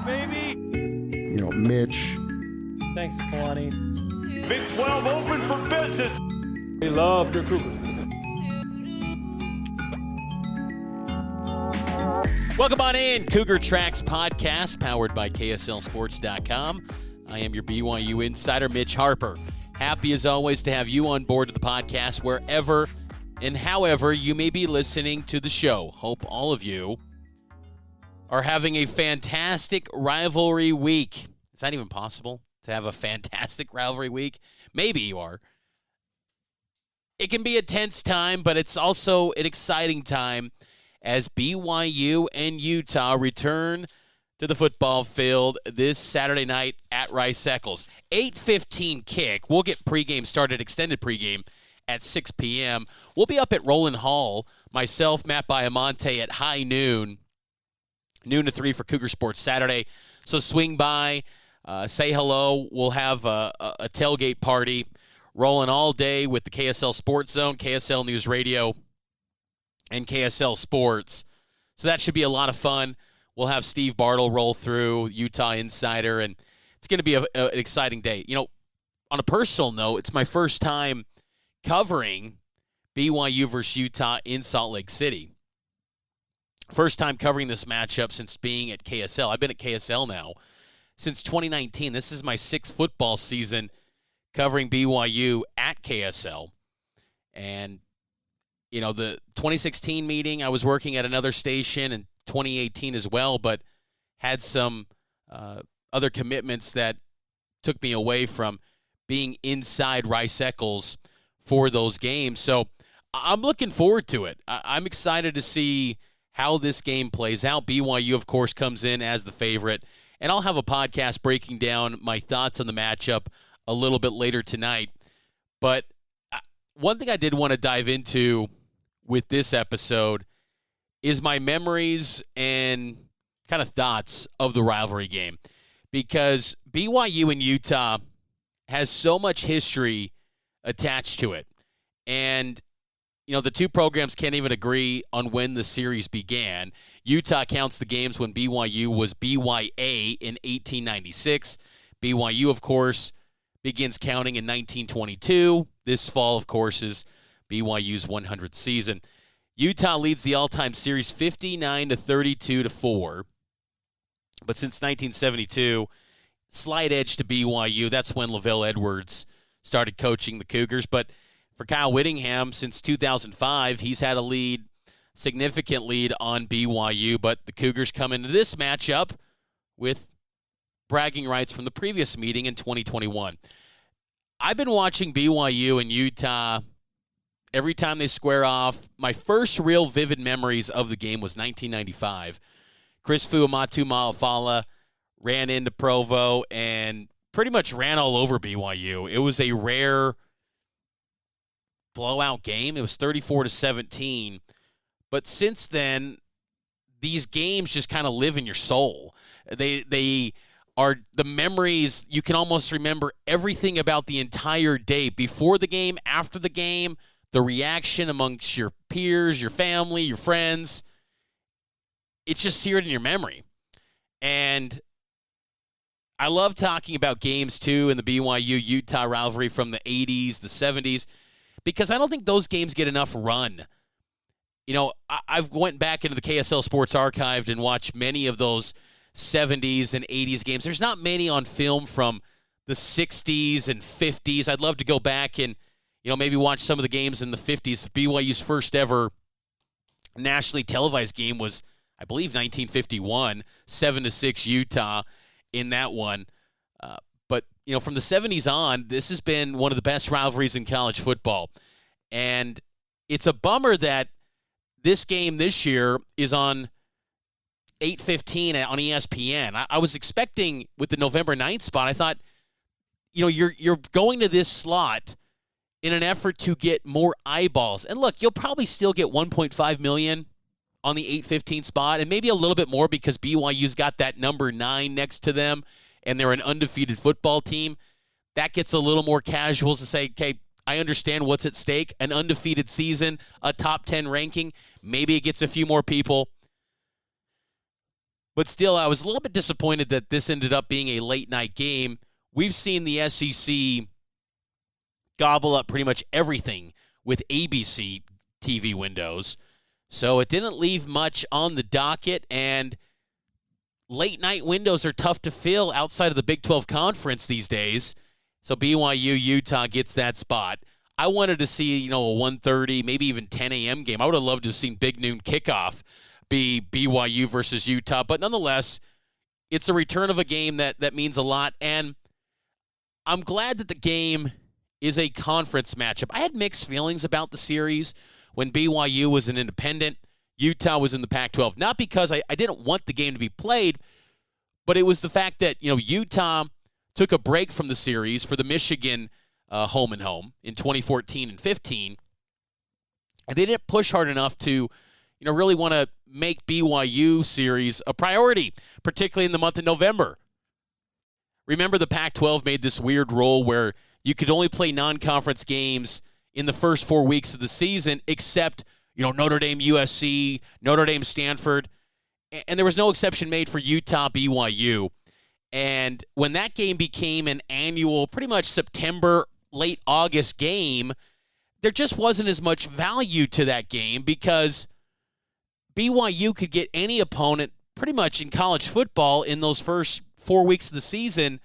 baby. Mitch. Thanks, Kalani. Big 12 open for business. We love your Cougars. Welcome on in, Cougar Tracks podcast, powered by KSLSports.com. I am your BYU insider, Mitch Harper. Happy as always to have you on board of the podcast wherever and however you may be listening to the show. Hope all of you are having a fantastic rivalry week. Is that even possible to have a fantastic rivalry week? Maybe you are. It can be a tense time, but it's also an exciting time as BYU and Utah return to the football field this Saturday night at Rice-Eccles. 8:15 kick. We'll get pregame started, extended pregame, at 6 p.m. We'll be up at Roland Hall, myself, Matt Biamonte, at high noon to 3 for Cougar Sports Saturday. So swing by, say hello. We'll have a tailgate party rolling all day with the KSL Sports Zone, KSL News Radio, and KSL Sports. So that should be a lot of fun. We'll have Steve Bartle roll through, Utah Insider, and it's going to be an exciting day. On a personal note, it's my first time covering BYU versus Utah in Salt Lake City. First time covering this matchup since being at KSL. I've been at KSL now since 2019. This is my sixth football season covering BYU at KSL. And the 2016 meeting, I was working at another station, and 2018 as well, but had some other commitments that took me away from being inside Rice-Eccles for those games. So I'm looking forward to it. I'm excited to see how this game plays out. BYU, of course, comes in as the favorite, and I'll have a podcast breaking down my thoughts on the matchup a little bit later tonight. But one thing I did want to dive into with this episode is my memories and kind of thoughts of the rivalry game, because BYU and Utah has so much history attached to it. And, the two programs can't even agree on when the series began. Utah counts the games when BYU was BYA in 1896. BYU, of course, begins counting in 1922. This fall, of course, is BYU's 100th season. Utah leads the all-time series 59-32-4. But since 1972, slight edge to BYU. That's when LaVelle Edwards started coaching the Cougars. But for Kyle Whittingham, since 2005, he's had a significant lead on BYU. But the Cougars come into this matchup with bragging rights from the previous meeting in 2021. I've been watching BYU and Utah every time they square off. My first real vivid memories of the game was 1995. Chris Fuamatu Ma'afala ran into Provo and pretty much ran all over BYU. It was a rare blowout game. It was 34-17. But since then, these games just kind of live in your soul. They are the memories. You can almost remember everything about the entire day, before the game, after the game, the reaction amongst your peers, your family, your friends. It's just seared in your memory. And I love talking about games, too, in the BYU-Utah rivalry from the 80s, the 70s, because I don't think those games get enough run. I've went back into the KSL Sports Archive and watched many of those 70s and 80s games. There's not many on film from the 60s and 50s. I'd love to go back and maybe watch some of the games in the 50s. BYU's first ever nationally televised game was, I believe, 1951, 7-6 Utah in that one. But from the 70s on, this has been one of the best rivalries in college football. And it's a bummer that this game this year is on 8:15 on ESPN. I was expecting with the November 9th spot, I thought, you're going to this slot in an effort to get more eyeballs. And look, you'll probably still get 1.5 million on the 8:15 spot, and maybe a little bit more because BYU's got that number 9 next to them, and they're an undefeated football team. That gets a little more casuals to say, okay, I understand what's at stake, an undefeated season, a top 10 ranking. Maybe it gets a few more people. But still, I was a little bit disappointed that this ended up being a late-night game. We've seen the SEC gobble up pretty much everything with ABC TV windows. So it didn't leave much on the docket, and late-night windows are tough to fill outside of the Big 12 Conference these days. So BYU, Utah gets that spot. I wanted to see, a 1:30, maybe even 10 a.m. game. I would have loved to have seen big noon kickoff be BYU versus Utah. But nonetheless, it's a return of a game that means a lot. And I'm glad that the game is a conference matchup. I had mixed feelings about the series when BYU was an independent. Utah was in the Pac-12. Not because I didn't want the game to be played, but it was the fact that, Utah took a break from the series for the Michigan home and home in 2014 and 15, and they didn't push hard enough to, really want to make BYU series a priority, particularly in the month of November. Remember, the Pac-12 made this weird rule where you could only play non-conference games in the first 4 weeks of the season, except, Notre Dame, USC, Notre Dame, Stanford, and there was no exception made for Utah, BYU. And when that game became an annual, pretty much September, late August game, there just wasn't as much value to that game because BYU could get any opponent pretty much in college football in those first 4 weeks of the season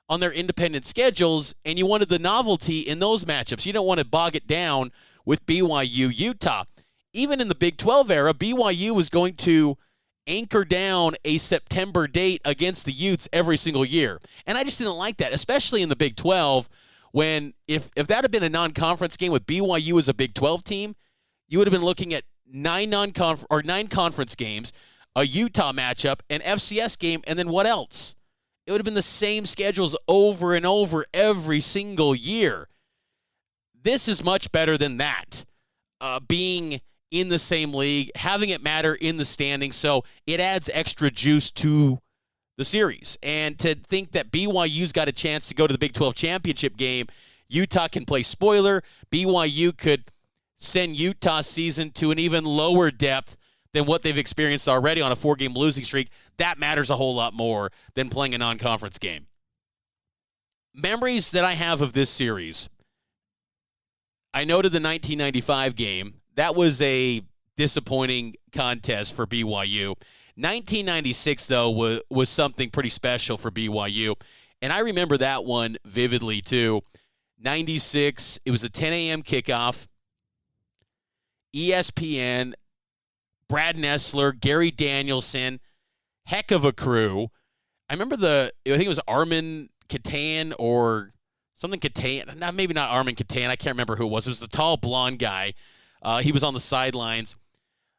on their independent schedules, and you wanted the novelty in those matchups. You don't want to bog it down with BYU, Utah. Even in the Big 12 era, BYU was going to anchor down a September date against the Utes every single year. And I just didn't like that, especially in the Big 12, when if that had been a non-conference game with BYU as a Big 12 team, you would have been looking at 9 conference games, a Utah matchup, an FCS game, and then what else? It would have been the same schedules over and over every single year. This is much better than that, being in the same league, having it matter in the standings, so it adds extra juice to the series. And to think that BYU's got a chance to go to the Big 12 championship game, Utah can play spoiler, BYU could send Utah's season to an even lower depth than what they've experienced already on a 4-game losing streak. That matters a whole lot more than playing a non-conference game. Memories that I have of this series, I noted the 1995 game. That was a disappointing contest for BYU. 1996, though, was something pretty special for BYU. And I remember that one vividly, too. 96, it was a 10 a.m. kickoff. ESPN, Brad Nessler, Gary Danielson, heck of a crew. I remember I think it was Armin Katan or something Katan. Maybe not Armin Katan. I can't remember who it was. It was the tall blonde guy. He was on the sidelines.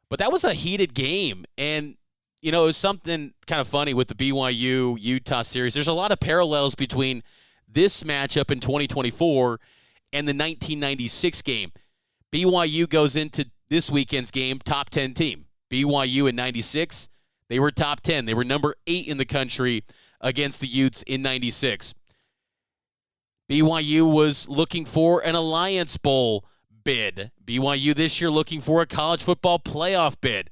But that was a heated game. And, it was something kind of funny with the BYU-Utah series. There's a lot of parallels between this matchup in 2024 and the 1996 game. BYU goes into this weekend's game top 10 team. BYU in 96, they were top 10. They were number 8 in the country against the Utes in 96. BYU was looking for an Alliance Bowl bid. BYU this year looking for a college football playoff bid.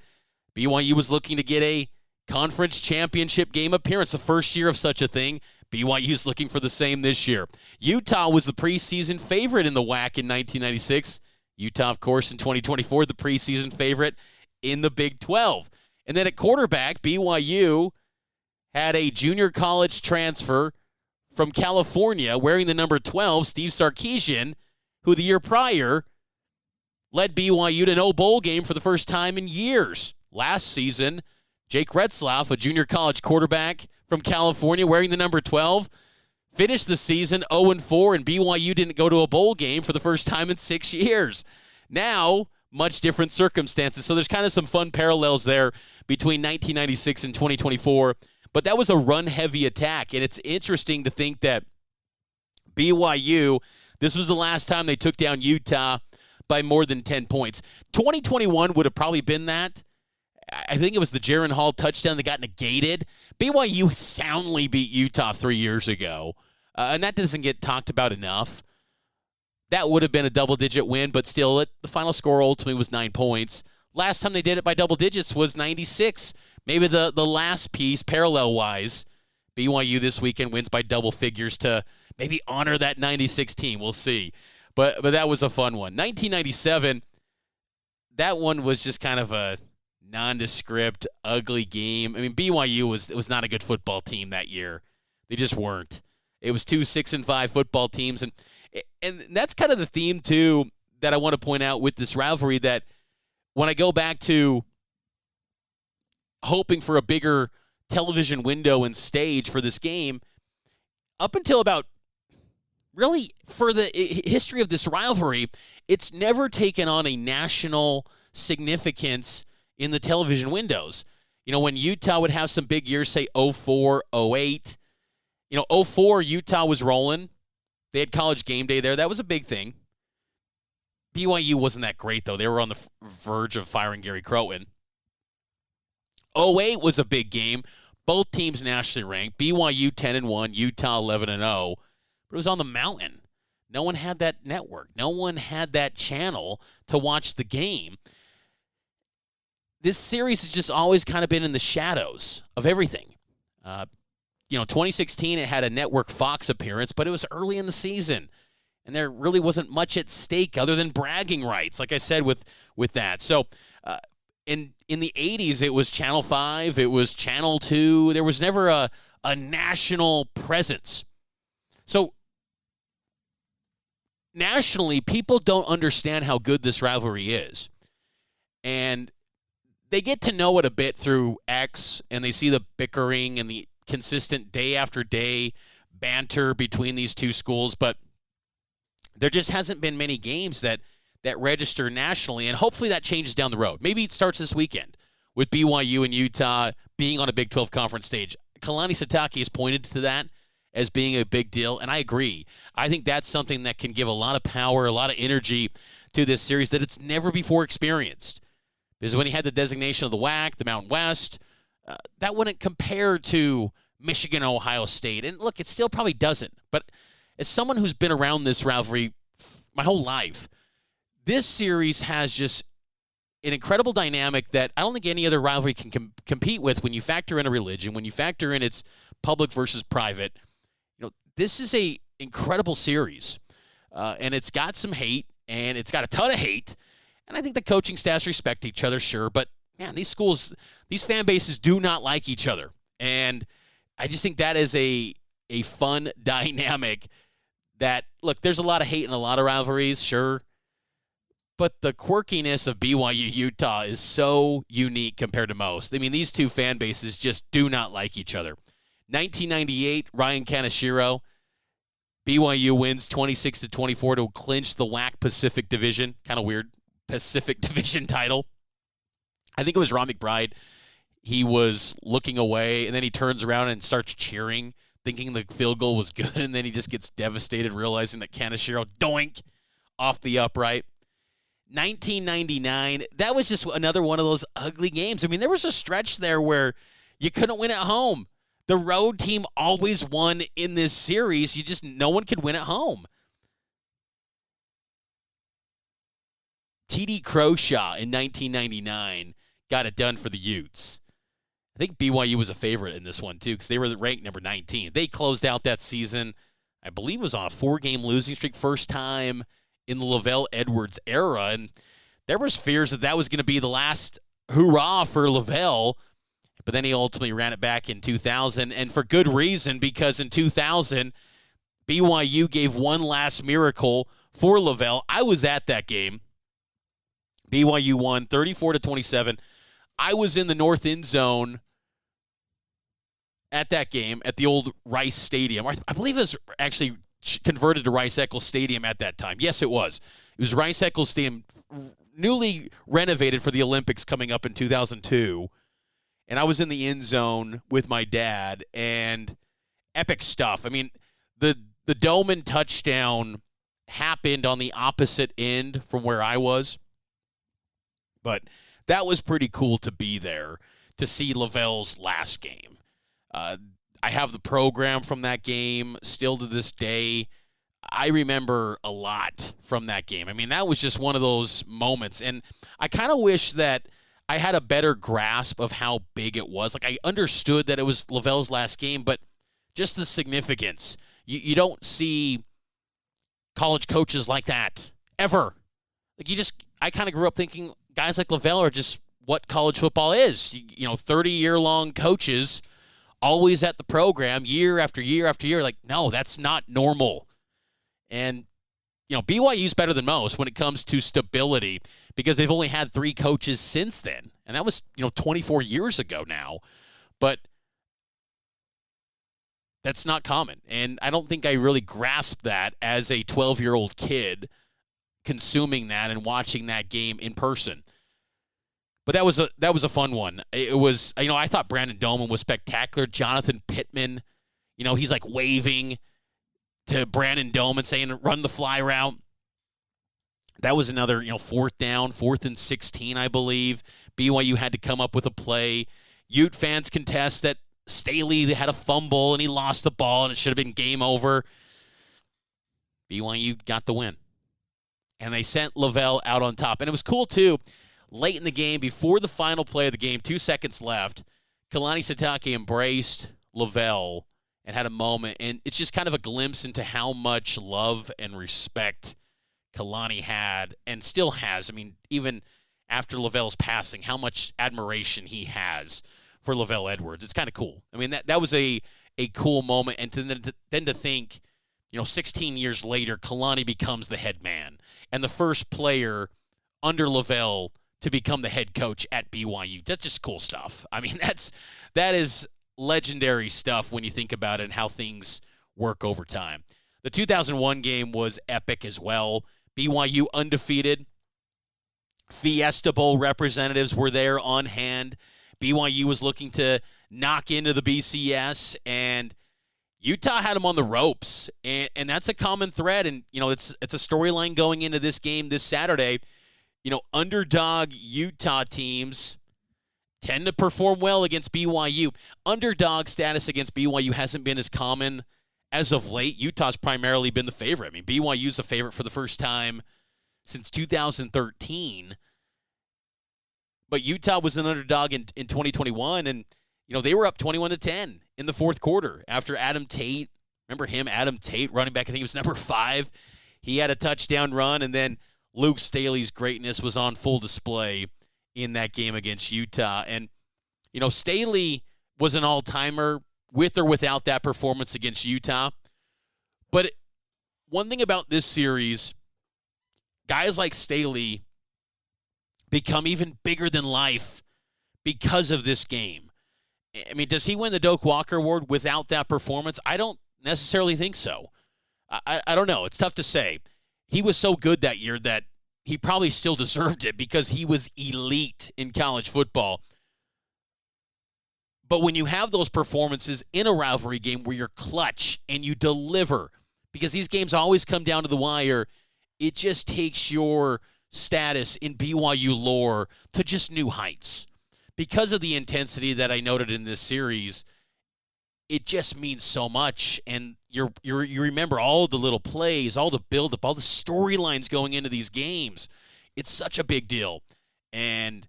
BYU was looking to get a conference championship game appearance, the first year of such a thing. BYU's looking for the same this year. Utah was the preseason favorite in the WAC in 1996. Utah, of course, in 2024, the preseason favorite in the Big 12. And then at quarterback, BYU had a junior college transfer from California wearing the number 12, Steve Sarkisian, who the year prior led BYU to no bowl game for the first time in years. Last season, Jake Retzlaff, a junior college quarterback from California wearing the number 12, finished the season 0-4, and BYU didn't go to a bowl game for the first time in 6 years. Now, much different circumstances. So there's kind of some fun parallels there between 1996 and 2024. But that was a run-heavy attack, and it's interesting to think that BYU, this was the last time they took down Utah by more than 10 points. 2021 would have probably been that. I think it was the Jaron Hall touchdown that got negated. BYU soundly beat Utah 3 years ago, and that doesn't get talked about enough. That would have been a double-digit win, but still, the final score ultimately was 9 points. Last time they did it by double digits was 96. maybe the last piece, parallel-wise, BYU this weekend wins by double figures to maybe honor that 96 team. We'll see. But that was a fun one. 1997, that one was just kind of a nondescript, ugly game. I mean, BYU was not a good football team that year. They just weren't. It was 2 6-5 football teams. And that's kind of the theme, too, that I want to point out with this rivalry, that when I go back to hoping for a bigger television window and stage for this game, up until about really for the history of this rivalry, it's never taken on a national significance in the television windows. You know, when Utah would have some big years, say 04, 08, 04, Utah was rolling. They had College Game Day there. That was a big thing. BYU wasn't that great, though. They were on the verge of firing Gary Crowton. 08 was a big game. Both teams nationally ranked. BYU 10-1, Utah 11-0. But it was on the mountain. No one had that network. No one had that channel to watch the game. This series has just always kind of been in the shadows of everything. 2016, it had a Network Fox appearance, but it was early in the season, and there really wasn't much at stake other than bragging rights, like I said with that. So in the 80s, it was Channel 5, it was Channel 2. There was never a national presence. So nationally, people don't understand how good this rivalry is. And they get to know it a bit through X, and they see the bickering and the consistent day after day banter between these two schools. But there just hasn't been many games that register nationally, and hopefully that changes down the road. Maybe it starts this weekend with BYU and Utah being on a Big 12 conference stage. Kalani Sitake has pointed to that as being a big deal, and I agree. I think that's something that can give a lot of power, a lot of energy to this series that it's never before experienced. Because when he had the designation of the WAC, the Mountain West, that wouldn't compare to Michigan, Ohio State. And look, it still probably doesn't. But as someone who's been around this rivalry my whole life, this series has just an incredible dynamic that I don't think any other rivalry can compete with when you factor in a religion, when you factor in its public versus private. This is a incredible series, and it's got some hate, and it's got a ton of hate. And I think the coaching staffs respect each other, sure. But, man, these schools, these fan bases do not like each other. And I just think that is a fun dynamic that, look, there's a lot of hate in a lot of rivalries, sure. But the quirkiness of BYU Utah is so unique compared to most. I mean, these two fan bases just do not like each other. 1998, Ryan Kaneshiro, BYU wins 26-24 to clinch the WAC Pacific Division. Kind of weird. Pacific Division title. I think it was Ron McBride. He was looking away, and then he turns around and starts cheering, thinking the field goal was good, and then he just gets devastated, realizing that Kaneshiro doink off the upright. 1999, that was just another one of those ugly games. I mean, there was a stretch there where you couldn't win at home. The road team always won in this series. No one could win at home. T.D. Croshaw in 1999 got it done for the Utes. I think BYU was a favorite in this one, too, because they were ranked number 19. They closed out that season, I believe it was on a 4-game losing streak, first time in the Lavelle Edwards era. And there was fears that was going to be the last hurrah for Lavelle, but then he ultimately ran it back in 2000, and for good reason, because in 2000, BYU gave one last miracle for Lavelle. I was at that game. BYU won 34-27. I was in the north end zone at that game at the old Rice Stadium. I believe it was actually converted to Rice-Eccles Stadium at that time. Yes, it was. It was Rice-Eccles Stadium, newly renovated for the Olympics coming up in 2002. And I was in the end zone with my dad, and epic stuff. I mean, the Doman touchdown happened on the opposite end from where I was. But that was pretty cool to be there to see Lavelle's last game. I have the program from that game still to this day. I remember a lot from that game. I mean, that was just one of those moments. And I kind of wish that I had a better grasp of how big it was. Like, I understood that it was Lavelle's last game, but just the significance. You don't see college coaches like that ever. Like, I kind of grew up thinking guys like Lavelle are just what college football is. 30-year-long coaches always at the program year after year after year. Like, no, that's not normal. And, BYU's better than most when it comes to stability because they've only had 3 coaches since then. And that was, 24 years ago now. But that's not common. And I don't think I really grasped that as a 12-year-old kid consuming that and watching that game in person. But that was a fun one. It was, I thought Brandon Doman was spectacular. Jonathan Pittman, he's like waving to Brandon Doman saying, run the fly route. That was another, 4th and 16, I believe. BYU had to come up with a play. Ute fans contest that Staley had a fumble and he lost the ball and it should have been game over. BYU got the win. And they sent Lavelle out on top. And it was cool, too. Late in the game, before the final play of the game, 2 seconds left, Kalani Sitake embraced Lavelle and had a moment. And it's just kind of a glimpse into how much love and respect Kalani had and still has. I mean, even after Lavelle's passing, how much admiration he has for Lavelle Edwards. It's kind of cool. I mean, that was a cool moment. And then to think, 16 years later, Kalani becomes the head man and the first player under Lavelle to become the head coach at BYU. That's just cool stuff. I mean, that is legendary stuff when you think about it and how things work over time. The 2001 game was epic as well. BYU undefeated. Fiesta Bowl representatives were there on hand. BYU was looking to knock into the BCS, and Utah had them on the ropes, and that's a common thread. And, it's a storyline going into this game this Saturday. Underdog Utah teams tend to perform well against BYU. Underdog status against BYU hasn't been as common as of late. Utah's primarily been the favorite. I mean, BYU's the favorite for the first time since 2013. But Utah was an underdog in 2021, and, they were up 21-10 in the fourth quarter after Adam Tate. Remember him, Adam Tate, running back, I think he was number 5. He had a touchdown run, and then Luke Staley's greatness was on full display in that game against Utah. And, Staley was an all-timer with or without that performance against Utah. But one thing about this series, guys like Staley become even bigger than life because of this game. I mean, does he win the Doak Walker Award without that performance? I don't necessarily think so. I don't know. It's tough to say. He was so good that year that he probably still deserved it because he was elite in college football. But when you have those performances in a rivalry game where you're clutch and you deliver, because these games always come down to the wire, it just takes your status in BYU lore to just new heights. Because of the intensity that I noted in this series, it just means so much. And you remember all the little plays, all the buildup, all the storylines going into these games. It's such a big deal. And,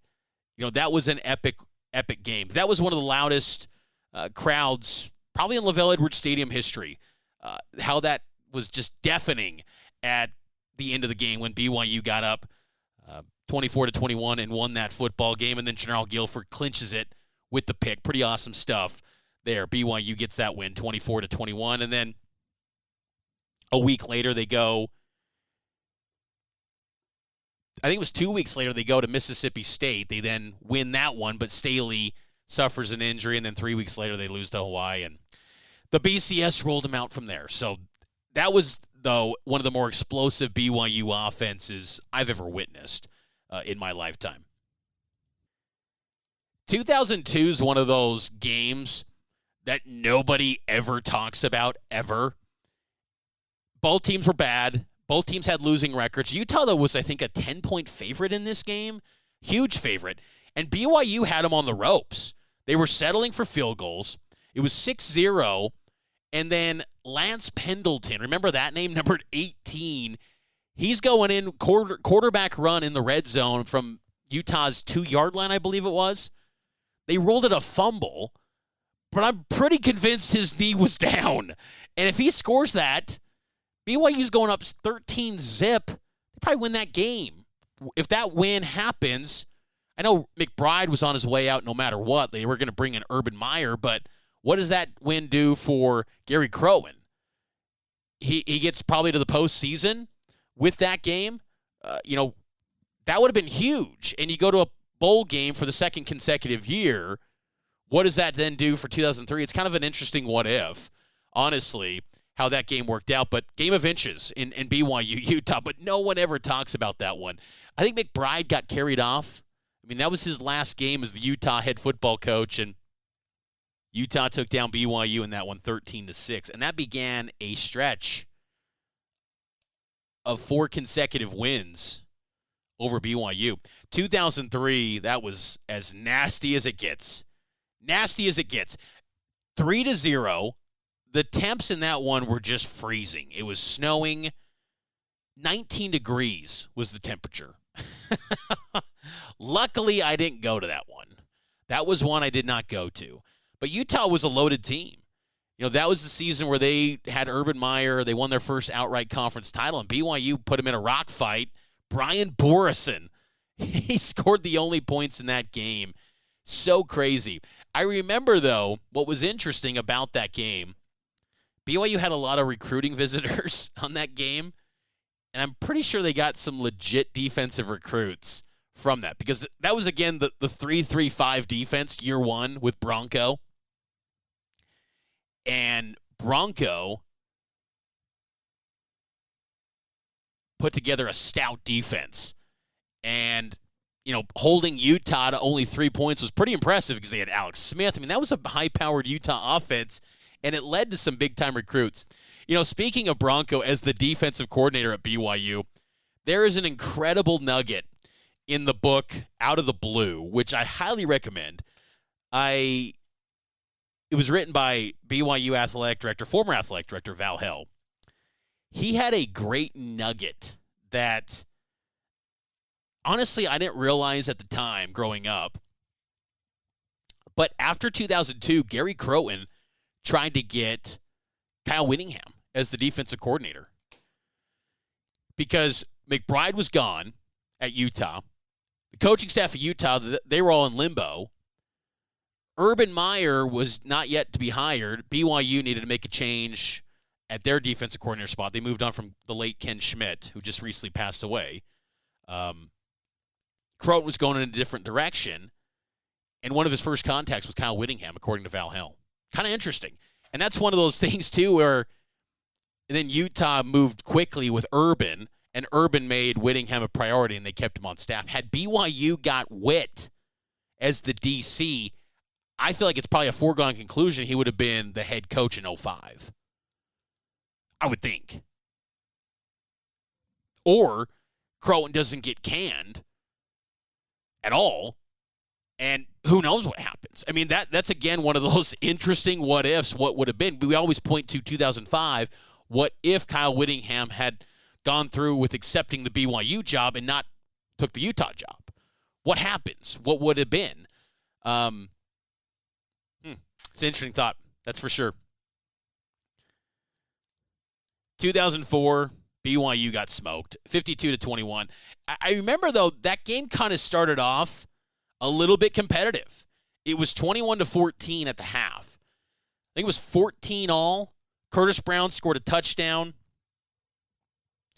that was an epic game. That was one of the loudest crowds probably in Lavelle Edwards Stadium history. How that was just deafening at the end of the game when BYU got up 24-21 and won that football game. And then General Guilford clinches it with the pick. Pretty awesome stuff there. BYU gets that win 24-21. And then a week later they go, I think it was 2 weeks later, they go to Mississippi State. They then win that one, but Staley suffers an injury. And then 3 weeks later they lose to Hawaii. And the BCS rolled them out from there. So that was, though, one of the more explosive BYU offenses I've ever witnessed in my lifetime. 2002 is one of those games that nobody ever talks about, ever. Both teams were bad. Both teams had losing records. Utah, though, was, I think, a 10-point favorite in this game. Huge favorite. And BYU had them on the ropes. They were settling for field goals. It was 6-0. And then Lance Pendleton, remember that name, number 18, he's going in quarterback run in the red zone from Utah's 2-yard line, I believe it was. They rolled it a fumble, but I'm pretty convinced his knee was down. And if he scores that, BYU's going up 13-zip. They probably win that game. If that win happens, I know McBride was on his way out no matter what. They were going to bring in Urban Meyer, but what does that win do for Gary Crowan? He gets probably to the postseason with that game. That would have been huge. And you go to a bowl game for the second consecutive year. What does that then do for 2003? It's kind of an interesting what if, honestly, how that game worked out. But game of inches in BYU, Utah. But no one ever talks about that one. I think McBride got carried off. I mean, that was his last game as the Utah head football coach. And Utah took down BYU in that one 13-6. And that began a stretch of 4 consecutive wins over BYU. 2003, that was as nasty as it gets. Nasty as it gets. 3-0. The temps in that one were just freezing. It was snowing. 19 degrees was the temperature. Luckily, I didn't go to that one. That was one I did not go to. But Utah was a loaded team. That was the season where they had Urban Meyer. They won their first outright conference title, and BYU put him in a rock fight. Brian Borison, he scored the only points in that game. So crazy. I remember, though, what was interesting about that game, BYU had a lot of recruiting visitors on that game, and I'm pretty sure they got some legit defensive recruits from that, because that was, again, the 3-3-5 defense year one with Bronco. And Bronco put together a stout defense. And, holding Utah to only 3 points was pretty impressive because they had Alex Smith. I mean, that was a high-powered Utah offense, and it led to some big-time recruits. Speaking of Bronco as the defensive coordinator at BYU, there is an incredible nugget in the book Out of the Blue, which I highly recommend. It was written by BYU athletic director, former athletic director Val Hell. He had a great nugget that, honestly, I didn't realize at the time growing up. But after 2002, Gary Crowan tried to get Kyle Whittingham as the defensive coordinator because McBride was gone at Utah. The coaching staff at Utah, they were all in limbo. Urban Meyer was not yet to be hired. BYU needed to make a change at their defensive coordinator spot. They moved on from the late Ken Schmidt, who just recently passed away. Croton was going in a different direction, and one of his first contacts was Kyle Whittingham, according to Val Hell. Kind of interesting. And that's one of those things, too, where then Utah moved quickly with Urban, and Urban made Whittingham a priority, and they kept him on staff. Had BYU got Witt as the DC, I feel like it's probably a foregone conclusion he would have been the head coach in 2005. I would think. Or Croton doesn't get canned at all, and who knows what happens. I mean, that's, again, one of those interesting what-ifs, what would have been. We always point to 2005. What if Kyle Whittingham had gone through with accepting the BYU job and not took the Utah job? What happens? What would have been? It's an interesting thought, that's for sure. 2004, BYU got smoked, 52-21. I remember, though, that game kind of started off a little bit competitive. It was 21-14 at the half. I think it was 14 all. Curtis Brown scored a touchdown,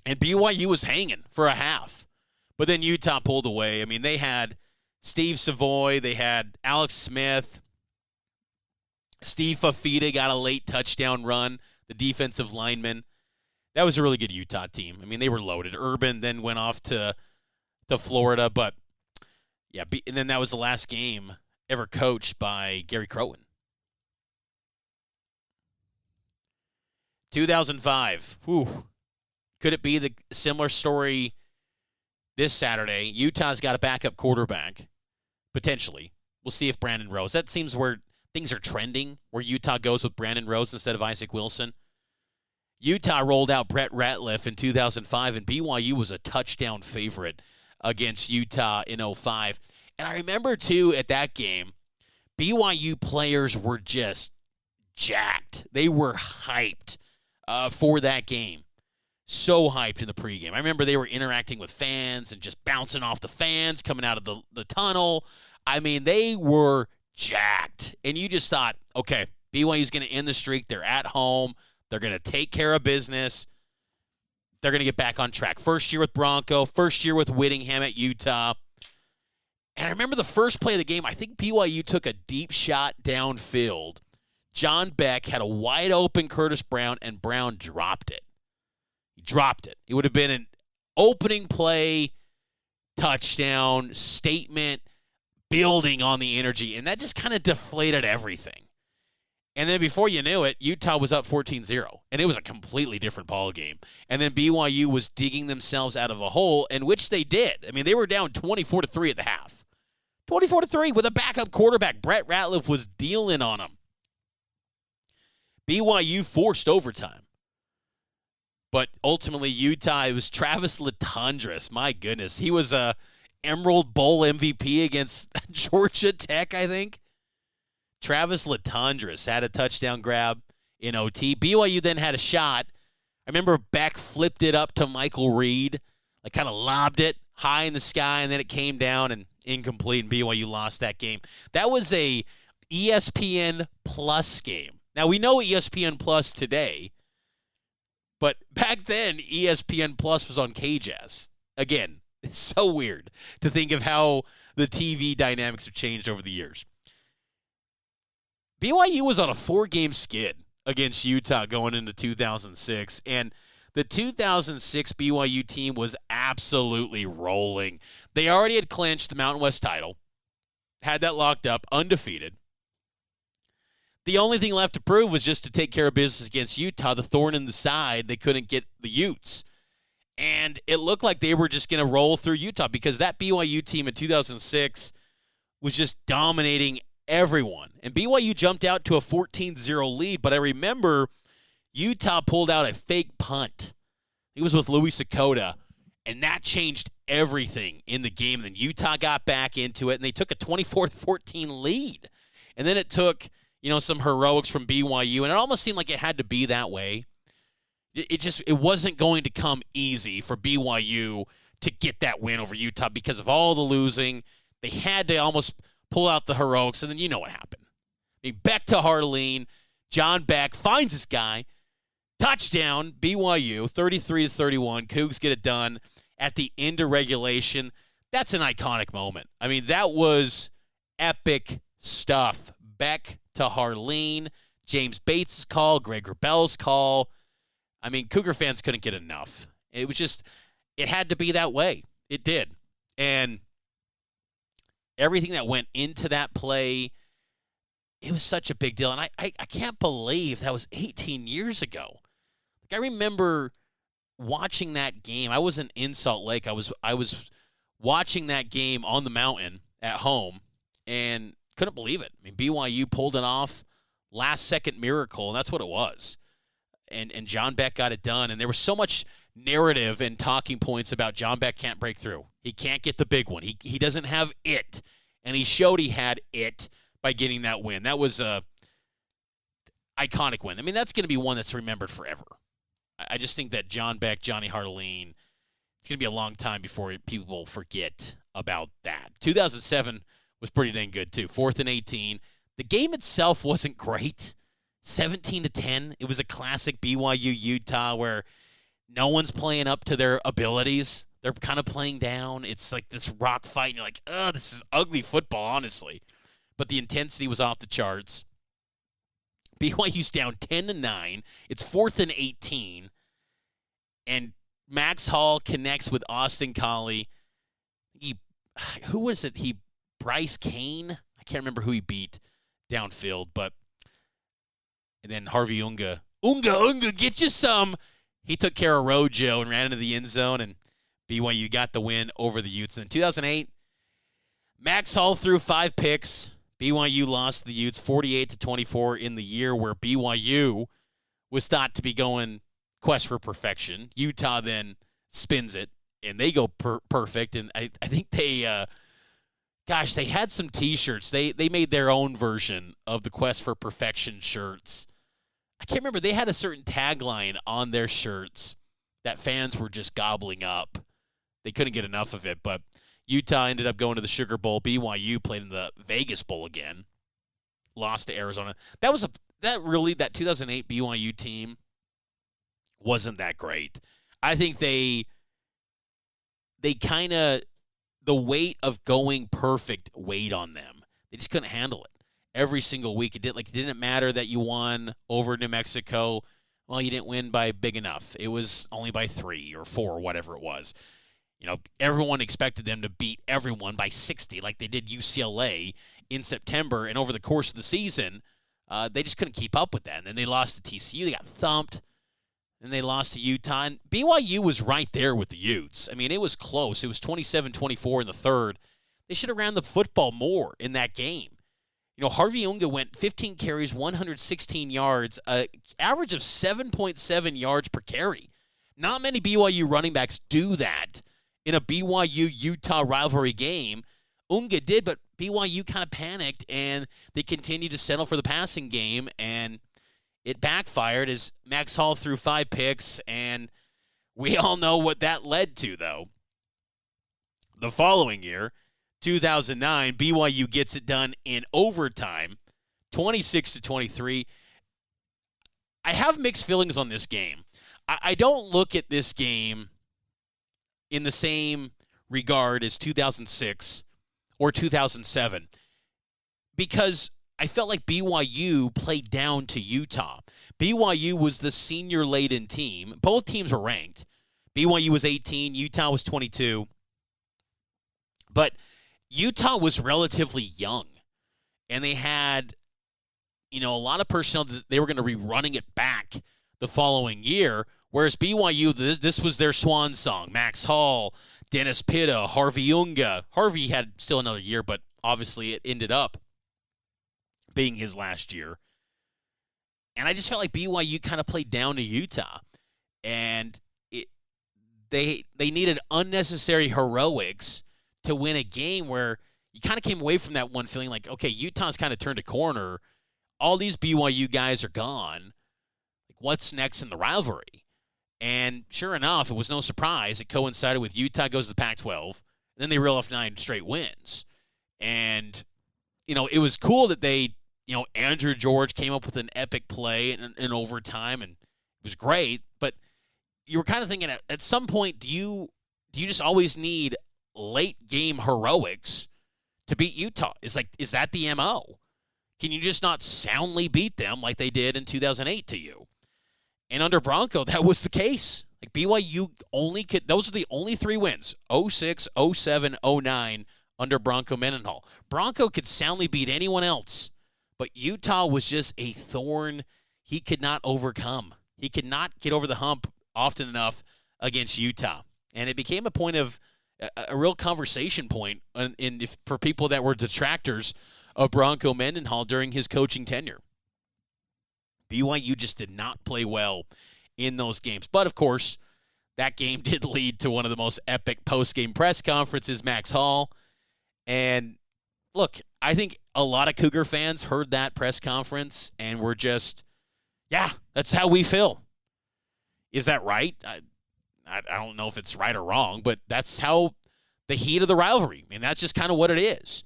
and BYU was hanging for a half. But then Utah pulled away. I mean, they had Steve Savoy, they had Alex Smith, Steve Fafita got a late touchdown run, the defensive lineman. That was a really good Utah team. I mean, they were loaded. Urban then went off to Florida, but yeah, and then that was the last game ever coached by Gary Crowan. 2005. Whew. Could it be the similar story this Saturday? Utah's got a backup quarterback, potentially. We'll see if Brandon Rose. That seems where things are trending, where Utah goes with Brandon Rose instead of Isaac Wilson. Utah rolled out Brett Ratliff in 2005, and BYU was a touchdown favorite. against Utah in '05. And I remember, too, at that game, BYU players were just jacked. They were hyped for that game. So hyped in the pregame. I remember they were interacting with fans and just bouncing off the fans coming out of the tunnel. I mean, they were jacked. And you just thought, okay, BYU's going to end the streak. They're at home. They're going to take care of business. They're going to get back on track. First year with Bronco. First year with Whittingham at Utah. And I remember the first play of the game, I think BYU took a deep shot downfield. John Beck had a wide open Curtis Brown, and Brown dropped it. He dropped it. It would have been an opening play, touchdown, statement, building on the energy, and that just kind of deflated everything. And then before you knew it, Utah was up 14-0, and it was a completely different ball game. And then BYU was digging themselves out of a hole, in which they did. I mean, they were down 24-3 at the half. 24-3 with a backup quarterback. Brett Ratliff was dealing on them. BYU forced overtime. But ultimately, Utah, it was Travis Latondras. My goodness. He was a Emerald Bowl MVP against Georgia Tech, I think. Travis Latondras had a touchdown grab in OT. BYU then had a shot. I remember Beck flipped it up to Michael Reed, like kind of lobbed it high in the sky, and then it came down and incomplete, and BYU lost that game. That was a ESPN Plus game. Now, we know ESPN Plus today, but back then, ESPN Plus was on KJazz. Again, it's so weird to think of how the TV dynamics have changed over the years. BYU was on a 4-game skid against Utah going into 2006, and the 2006 BYU team was absolutely rolling. They already had clinched the Mountain West title, had that locked up, undefeated. The only thing left to prove was just to take care of business against Utah, the thorn in the side. They couldn't get the Utes. And it looked like they were just going to roll through Utah because that BYU team in 2006 was just dominating everyone. And BYU jumped out to a 14-0 lead, but I remember Utah pulled out a fake punt. It was with Louis Sakota, and that changed everything in the game. And then Utah got back into it, and they took a 24-14 lead. And then it took, some heroics from BYU, and it almost seemed like it had to be that way. It wasn't going to come easy for BYU to get that win over Utah because of all the losing. They had to almost pull out the heroics, and then you know what happened. Beck to Harleen. John Beck finds this guy. Touchdown, BYU, 33-31. Cougs get it done at the end of regulation. That's an iconic moment. That was epic stuff. Beck to Harleen, James Bates' call, Greg Wrubell's call. Cougar fans couldn't get enough. It was just, it had to be that way. It did. And everything that went into that play, it was such a big deal. And I can't believe that was 18 years ago. I remember watching that game. I wasn't in Salt Lake. I was watching that game on the mountain at home and couldn't believe it. BYU pulled it off, last-second miracle, and that's what it was. And John Beck got it done. And there was so much narrative and talking points about John Beck can't break through. He can't get the big one. He doesn't have it. And he showed he had it by getting that win. That was a iconic win. That's going to be one that's remembered forever. I just think that John Beck, Johnny Harleen, it's going to be a long time before people forget about that. 2007 was pretty dang good, too. 4th and 18. The game itself wasn't great. 17-10. It was a classic BYU Utah where no one's playing up to their abilities. They're kind of playing down. It's like this rock fight, and you're like, this is ugly football, honestly. But the intensity was off the charts. BYU's down 10-9. It's 4th and 18. And Max Hall connects with Austin Collie. Who was it? Bryce Kane? I can't remember who he beat downfield, but and then Harvey Unga, get you some. He took care of Rojo and ran into the end zone, and BYU got the win over the Utes. And in 2008, Max Hall threw 5 picks. BYU lost the Utes 48-24 in the year where BYU was thought to be going quest for perfection. Utah then spins it and they go perfect. And I think they, they had some T-shirts. They made their own version of the Quest for Perfection shirts. I can't remember. They had a certain tagline on their shirts that fans were just gobbling up. They couldn't get enough of it, but Utah ended up going to the Sugar Bowl. BYU played in the Vegas Bowl again, lost to Arizona. That 2008 BYU team wasn't that great. I think they kind of, the weight of going perfect weighed on them. They just couldn't handle it. Every single week, it didn't matter that you won over New Mexico. Well, you didn't win by big enough. It was only by 3 or 4 or whatever it was. Everyone expected them to beat everyone by 60 like they did UCLA in September. And over the course of the season, they just couldn't keep up with that. And then they lost to TCU. They got thumped. And they lost to Utah. And BYU was right there with the Utes. I mean, it was close. It was 27-24 in the third. They should have ran the football more in that game. Harvey Unga went 15 carries, 116 yards, average of 7.7 yards per carry. Not many BYU running backs do that in a BYU-Utah rivalry game. Unga did, but BYU kind of panicked, and they continued to settle for the passing game, and it backfired as Max Hall threw 5 picks, and we all know what that led to, though. The following year, 2009, BYU gets it done in overtime, 26-23. I have mixed feelings on this game. I don't look at this game in the same regard as 2006 or 2007 because I felt like BYU played down to Utah. BYU was the senior-laden team. Both teams were ranked. BYU was 18, Utah was 22. But Utah was relatively young, and they had, a lot of personnel that they were going to be running it back the following year, whereas BYU, this was their swan song. Max Hall, Dennis Pitta, Harvey Unga. Harvey had still another year, but obviously it ended up being his last year. And I just felt like BYU kind of played down to Utah, and they needed unnecessary heroics to win a game where you kind of came away from that one feeling like, okay, Utah's kind of turned a corner. All these BYU guys are gone. Like, what's next in the rivalry? And sure enough, it was no surprise. It coincided with Utah goes to the Pac-12, and then they reel off 9 straight wins. And, it was cool that they, Andrew George came up with an epic play in overtime, and it was great. But you were kind of thinking at some point, do you just always need late game heroics to beat Utah? Is that the MO? Can you just not soundly beat them like they did in 2008 to you? And under Bronco, that was the case. Like BYU those are the only 3 wins, 06, 07, 09 under Bronco Mendenhall. Bronco could soundly beat anyone else, but Utah was just a thorn he could not overcome. He could not get over the hump often enough against Utah. And it became a point of a real conversation point for people that were detractors of Bronco Mendenhall during his coaching tenure. BYU just did not play well in those games. But, of course, that game did lead to one of the most epic post-game press conferences, Max Hall. And, look, I think a lot of Cougar fans heard that press conference and were just, yeah, that's how we feel. Is that right? I don't know if it's right or wrong, but that's how the heat of the rivalry. I mean, that's just kind of what it is.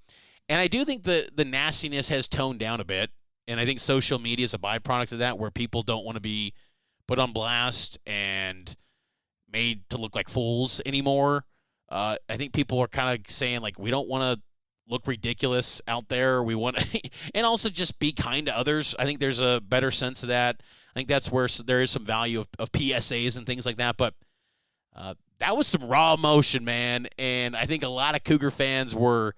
And I do think the nastiness has toned down a bit, and I think social media is a byproduct of that, where people don't want to be put on blast and made to look like fools anymore. I think people are kind of saying, like, we don't want to look ridiculous out there. We want to and also just be kind to others. I think there's a better sense of that. I think that's where there is some value of PSAs and things like that. But that was some raw emotion, man. And I think a lot of Cougar fans were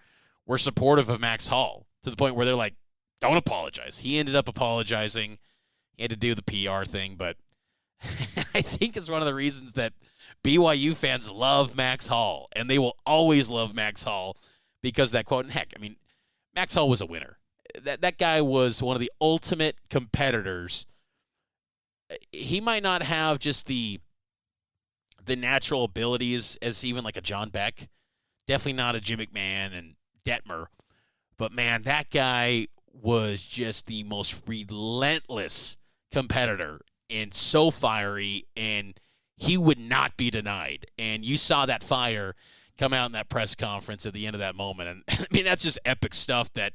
supportive of Max Hall to the point where they're like, don't apologize. He ended up apologizing. He had to do the PR thing. But I think it's one of the reasons that BYU fans love Max Hall. And they will always love Max Hall because of that quote. And heck, I mean, Max Hall was a winner. That guy was one of the ultimate competitors. He might not have just the the natural abilities as even like a John Beck. Definitely not a Jim McMahon and Detmer. But, man, that guy was just the most relentless competitor and so fiery, and he would not be denied. And you saw that fire come out in that press conference at the end of that moment. And, I mean, that's just epic stuff that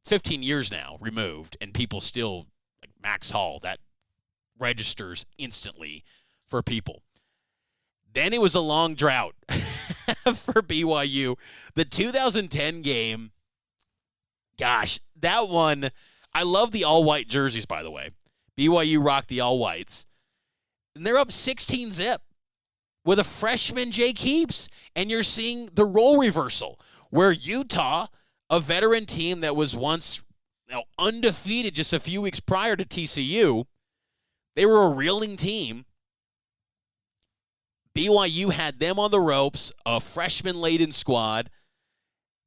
it's 15 years now removed, and people still, like Max Hall, that registers instantly for people. Then it was a long drought for BYU. The 2010 game, gosh, that one, I love the all-white jerseys, by the way. BYU rocked the all-whites. And they're up 16-zip with a freshman, Jake Heaps. And you're seeing the role reversal, where Utah, a veteran team that was once undefeated just a few weeks prior to TCU, they were a reeling team. BYU had them on the ropes, a freshman-laden squad.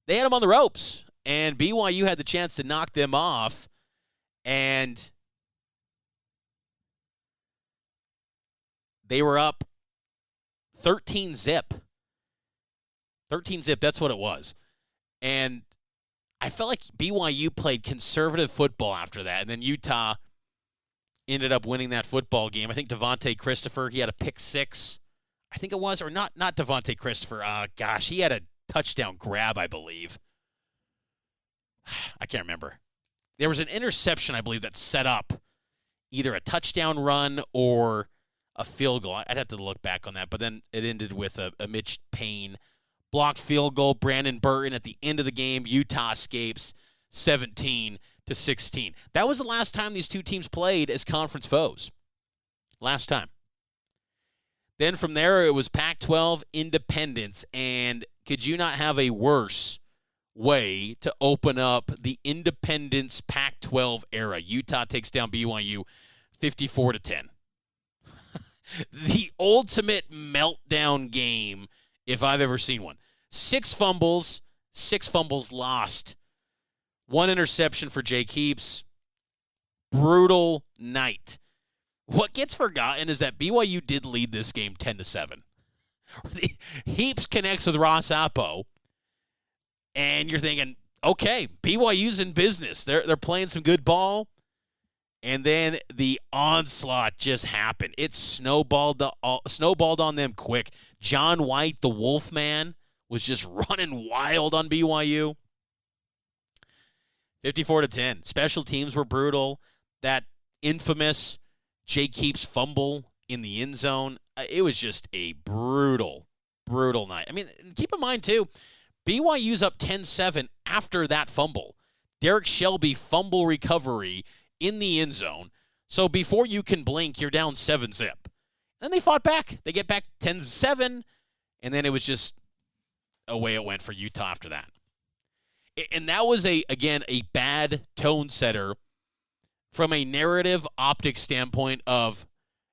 They had them on the ropes, and BYU had the chance to knock them off, and they were up 13-zip. 13-zip, that's what it was. And I felt like BYU played conservative football after that, and then Utah ended up winning that football game. I think Devontae Christopher, he had a pick six, I think it was, or not Devontae Christopher. He had a touchdown grab, I believe. I can't remember. There was an interception, I believe, that set up either a touchdown run or a field goal. I'd have to look back on that, but then it ended with a Mitch Payne blocked field goal. Brandon Burton at the end of the game. Utah escapes 17-16. That was the last time these two teams played as conference foes. Last time. Then from there, it was Pac-12 independence, and could you not have a worse way to open up the independence Pac-12 era? Utah takes down BYU 54-10. The ultimate meltdown game, if I've ever seen one. 6 fumbles lost. 1 interception for Jake Heaps. Brutal night. What gets forgotten is that BYU did lead this game 10-7. Heaps connects with Ross Appo, and you're thinking, okay, BYU's in business. They're playing some good ball, and then the onslaught just happened. It snowballed on them quick. John White, the Wolfman, was just running wild on BYU. 54-10. Special teams were brutal. That infamous Jake Heaps fumble in the end zone. It was just a brutal, brutal night. I mean, keep in mind, too, BYU's up 10-7 after that fumble. Derek Shelby fumble recovery in the end zone. So before you can blink, you're down 7-zip. Then they fought back. They get back 10-7, and then it was just away it went for Utah after that. And that was, again, a bad tone setter from a narrative optics standpoint of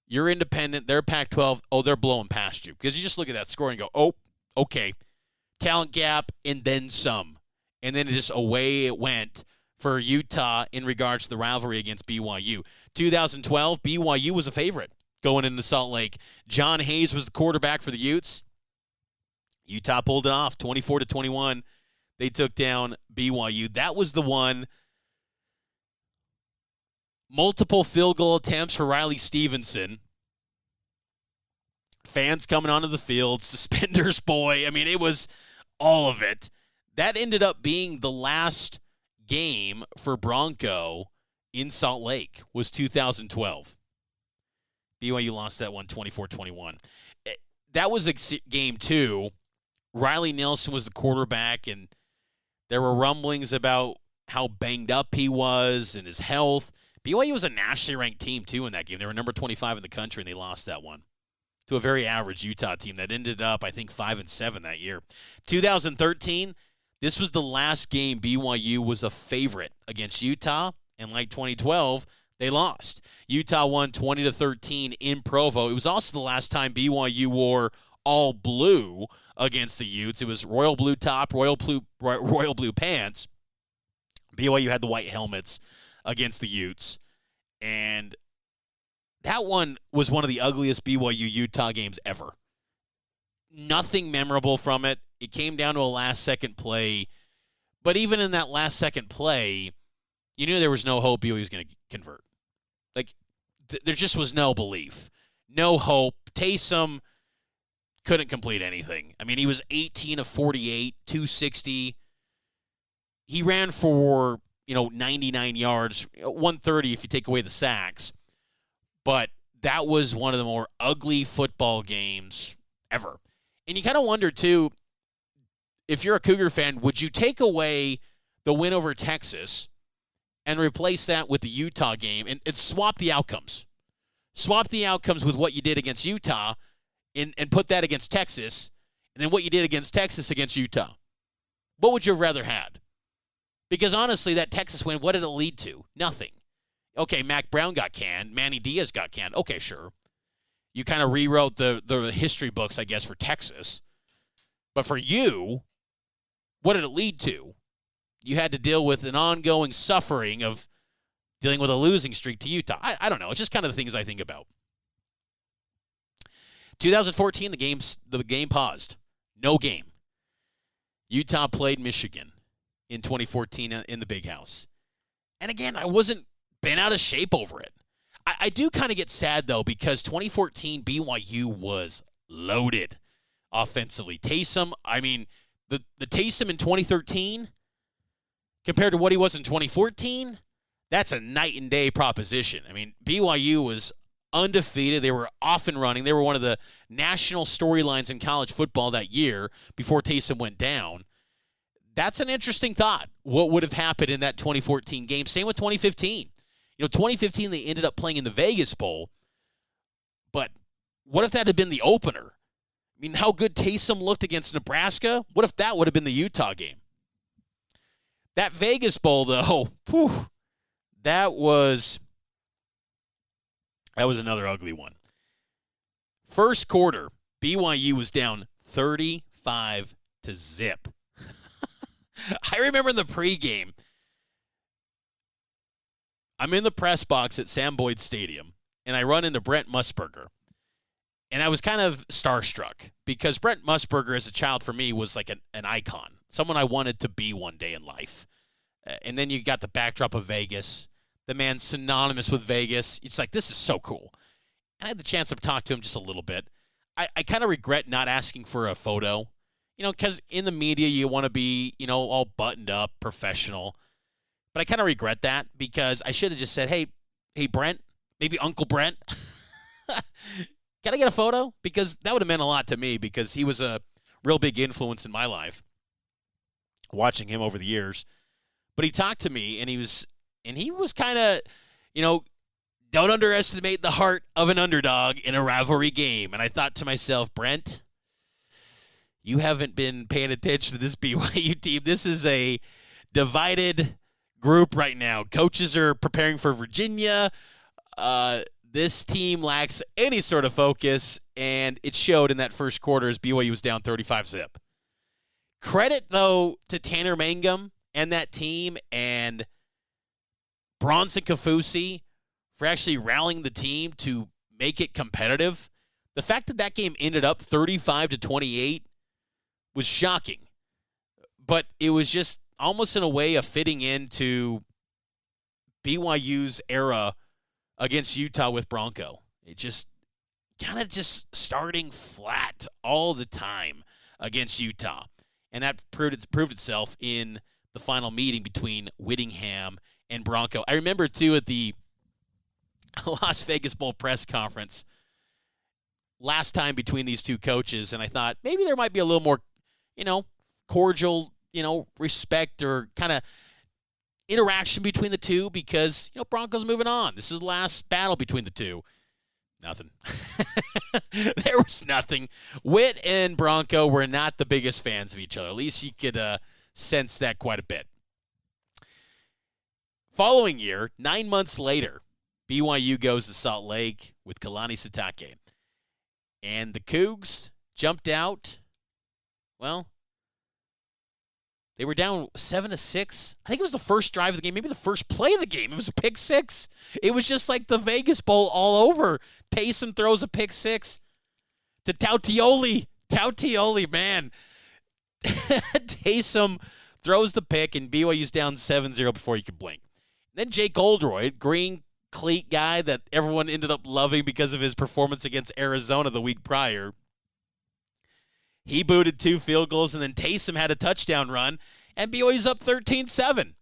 you're independent, they're Pac-12, they're blowing past you. Because you just look at that score and go, oh, okay, talent gap and then some. And then it just away it went for Utah in regards to the rivalry against BYU. 2012, BYU was a favorite going into Salt Lake. John Hayes was the quarterback for the Utes. Utah pulled it off, 24-21. They took down BYU. That was the one. Multiple field goal attempts for Riley Stevenson. Fans coming onto the field. Suspenders boy. I mean, it was all of it. That ended up being the last game for Bronco in Salt Lake was 2012. BYU lost that one 24-21. That was game 2. Riley Nelson was the quarterback, and there were rumblings about how banged up he was and his health. BYU was a nationally ranked team, too, in that game. They were number 25 in the country, and they lost that one to a very average Utah team that ended up, I think, 5-7 that year. 2013, this was the last game BYU was a favorite against Utah, and like 2012, they lost. Utah won 20-13 in Provo. It was also the last time BYU wore all blue against the Utes. It was royal blue top, royal blue pants. BYU had the white helmets against the Utes. And that one was one of the ugliest BYU-Utah games ever. nothing memorable from it. It came down to a last-second play. But even in that last-second play, you knew there was no hope BYU was going to convert. Like, there just was no belief, no hope. Taysom couldn't complete anything. I mean, he was 18 of 48, 260. He ran for, 99 yards, 130 if you take away the sacks. But that was one of the more ugly football games ever. And you kind of wonder, too, if you're a Cougar fan, would you take away the win over Texas and replace that with the Utah game and swap the outcomes? Swap the outcomes with what you did against Utah and put that against Texas, and then what you did against Texas against Utah. What would you have rather had? Because honestly, that Texas win, what did it lead to? Nothing. Okay, Mac Brown got canned. Manny Diaz got canned. Okay, sure. You kind of rewrote the history books, I guess, for Texas. But for you, what did it lead to? You had to deal with an ongoing suffering of dealing with a losing streak to Utah. I don't know. It's just kind of the things I think about. 2014, the game paused. No game. Utah played Michigan in 2014 in the Big House. And again, I wasn't bent out of shape over it. I do kind of get sad, though, because 2014 BYU was loaded offensively. Taysom, I mean, the Taysom in 2013 compared to what he was in 2014, that's a night and day proposition. I mean, BYU was undefeated. They were off and running. They were one of the national storylines in college football that year before Taysom went down. That's an interesting thought. What would have happened in that 2014 game? Same with 2015. 2015 they ended up playing in the Vegas Bowl. But what if that had been the opener? I mean, how good Taysom looked against Nebraska? What if that would have been the Utah game? That Vegas Bowl, though, that was another ugly one. First quarter, BYU was down 35-0. I remember in the pregame, I'm in the press box at Sam Boyd Stadium, and I run into Brent Musburger. And I was kind of starstruck because Brent Musburger as a child for me was like an icon, someone I wanted to be one day in life. And then you got the backdrop of Vegas. The man's synonymous with Vegas. It's like, this is so cool. And I had the chance to talk to him just a little bit. I kind of regret not asking for a photo, because in the media you want to be, all buttoned up, professional. But I kind of regret that because I should have just said, hey, Brent, maybe Uncle Brent. Can I get a photo? Because that would have meant a lot to me because he was a real big influence in my life, watching him over the years. But he talked to me, and he was kind of, don't underestimate the heart of an underdog in a rivalry game. And I thought to myself, Brent, you haven't been paying attention to this BYU team. This is a divided group right now. Coaches are preparing for Virginia. This team lacks any sort of focus, and it showed in that first quarter as BYU was down 35-0. Credit, though, to Tanner Mangum and that team and Bronson Kafusi for actually rallying the team to make it competitive. The fact that game ended up 35-28 was shocking, but it was just almost in a way of fitting into BYU's era against Utah with Bronco. It just kind of just starting flat all the time against Utah. And that proved itself in the final meeting between Whittingham and Bronco. I remember, too, at the Las Vegas Bowl press conference last time between these two coaches, and I thought maybe there might be a little more, cordial, respect or kind of interaction between the two because, Bronco's moving on. This is the last battle between the two. Nothing. There was nothing. Whit and Bronco were not the biggest fans of each other. At least you could sense that quite a bit. Following year, 9 months later, BYU goes to Salt Lake with Kalani Sitake. And the Cougs jumped out. Well, they were down 7-6. I think it was the first drive of the game, maybe the first play of the game. It was a pick six. It was just like the Vegas Bowl all over. Taysom throws a pick six to Tautioli. Tautioli, man. Taysom throws the pick, and BYU's down 7-0 before you could blink. Then Jake Oldroyd, green cleat guy that everyone ended up loving because of his performance against Arizona the week prior. He booted 2 field goals, and then Taysom had a touchdown run, and BYU's up 13-7.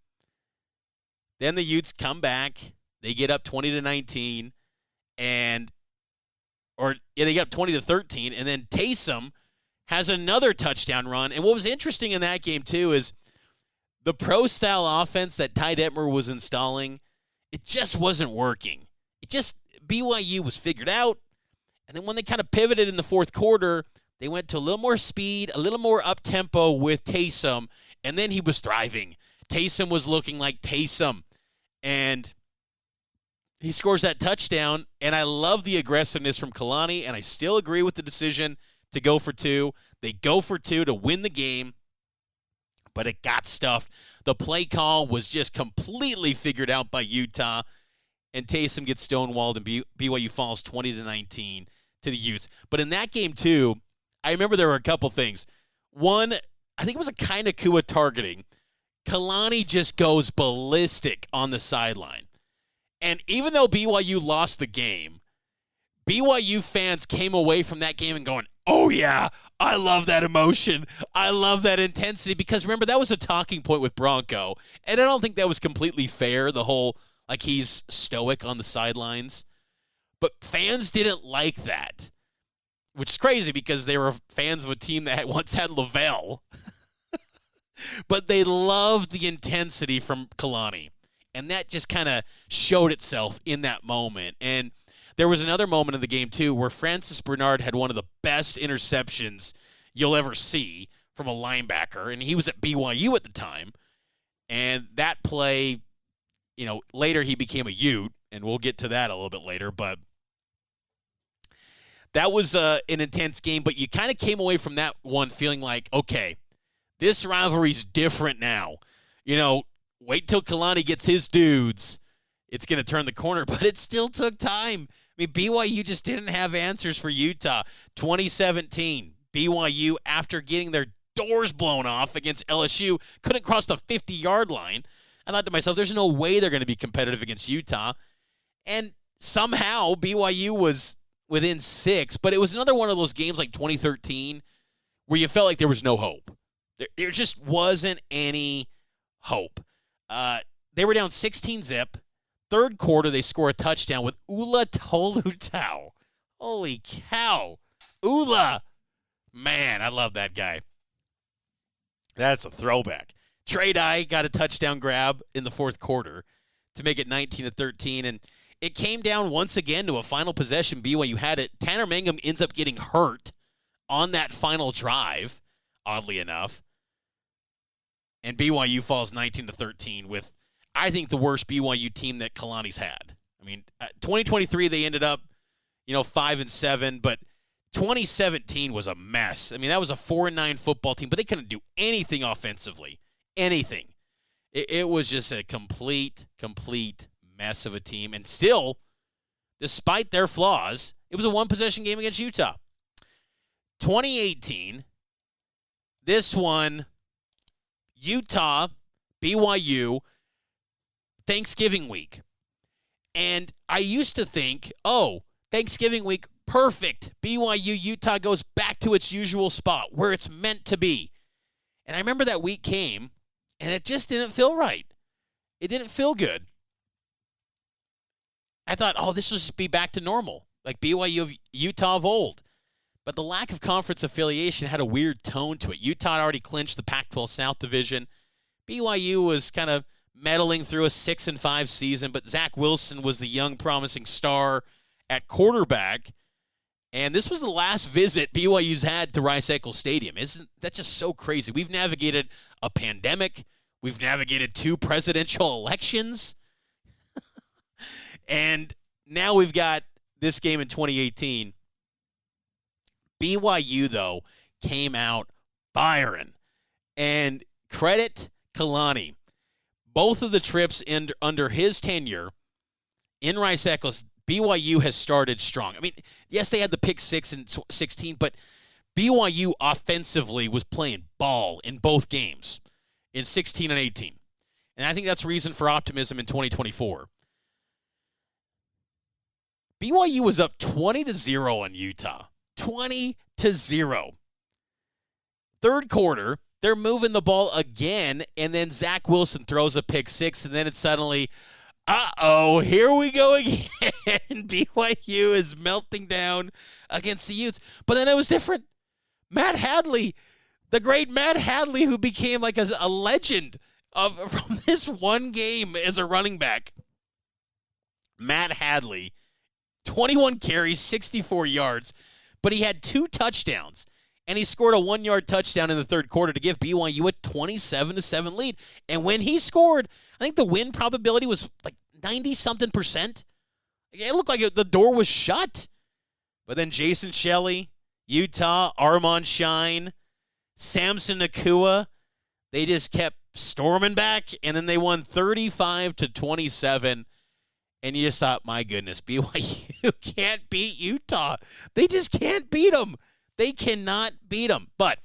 Then the Utes come back. They get up 20-19, they get up 20-13, and then Taysom has another touchdown run. And what was interesting in that game, too, is the pro-style offense that Ty Detmer was installing, it just wasn't working. BYU was figured out. And then when they kind of pivoted in the fourth quarter, they went to a little more speed, a little more up-tempo with Taysom, and then he was thriving. Taysom was looking like Taysom. And he scores that touchdown, and I love the aggressiveness from Kalani, and I still agree with the decision to go for 2. They go for 2 to win the game, but it got stuffed. The play call was just completely figured out by Utah, and Taysom gets stonewalled, and BYU falls 20-19 to the Utes. But in that game, too, I remember there were a couple things. One, I think it was a kind of Kua targeting. Kalani just goes ballistic on the sideline. And even though BYU lost the game, BYU fans came away from that game and going, oh, yeah, I love that emotion. I love that intensity. Because, remember, that was a talking point with Bronco. And I don't think that was completely fair, the whole, like, he's stoic on the sidelines. But fans didn't like that, which is crazy because they were fans of a team that once had Lavelle. But they loved the intensity from Kalani. And that just kind of showed itself in that moment. And there was another moment in the game, too, where Francis Bernard had one of the best interceptions you'll ever see from a linebacker. And he was at BYU at the time. And that play, later he became a Ute. And we'll get to that a little bit later. But that was an intense game. But you kind of came away from that one feeling like, okay, this rivalry's different now. Wait till Kalani gets his dudes. It's going to turn the corner, but it still took time. I mean, BYU just didn't have answers for Utah. 2017, BYU, after getting their doors blown off against LSU, couldn't cross the 50-yard line. I thought to myself, there's no way they're going to be competitive against Utah. And somehow BYU was within 6, but it was another one of those games like 2013 where you felt like there was no hope. There just wasn't any hope. They were down 16-zip. Third quarter, they score a touchdown with Ula Tolutau. Holy cow. Ula. Man, I love that guy. That's a throwback. Trey Dye got a touchdown grab in the fourth quarter to make it 19-13, and it came down once again to a final possession. BYU had it. Tanner Mangum ends up getting hurt on that final drive, oddly enough. And BYU falls 19-13 with, I think, the worst BYU team that Kalani's had. I mean, 2023 they ended up, 5-7, but 2017 was a mess. I mean, that was a 4-9 football team, but they couldn't do anything offensively. Anything. It was just a complete mess of a team. And still, despite their flaws, it was a one-possession game against Utah. 2018, this one, Utah, BYU, Thanksgiving week. And I used to think, Thanksgiving week, perfect. BYU, Utah goes back to its usual spot where it's meant to be. And I remember that week came, and it just didn't feel right. It didn't feel good. I thought, this will just be back to normal, like BYU of Utah of old. But the lack of conference affiliation had a weird tone to it. Utah had already clinched the Pac-12 South Division. BYU was kind of meddling through a 6-5 season, but Zach Wilson was the young, promising star at quarterback. And this was the last visit BYU's had to Rice-Eccles Stadium. Isn't that just so crazy? We've navigated a pandemic. We've navigated 2 presidential elections. And now we've got this game in 2018. BYU, though, came out firing. And credit Kalani. Both of the trips under his tenure in Rice-Eccles, BYU has started strong. I mean, yes, they had the pick 6 in 16, but BYU offensively was playing ball in both games in 16 and 18. And I think that's reason for optimism in 2024. BYU was up 20-0 on Utah. 20-0. Third quarter, they're moving the ball again, and then Zach Wilson throws a pick six, and then it's suddenly, here we go again. BYU is melting down against the Utes. But then it was different. Matt Hadley, the great Matt Hadley, who became like a legend from this one game as a running back. Matt Hadley, 21 carries, 64 yards, but he had 2 touchdowns. And he scored a 1-yard touchdown in the third quarter to give BYU a 27-7 lead. And when he scored, I think the win probability was like 90-something%. It looked like the door was shut. But then Jason Shelley, Utah, Armand Shine, Samson Nakua, they just kept storming back, and then they won 35-27. And you just thought, my goodness, BYU can't beat Utah. They just can't beat them. They cannot beat them. But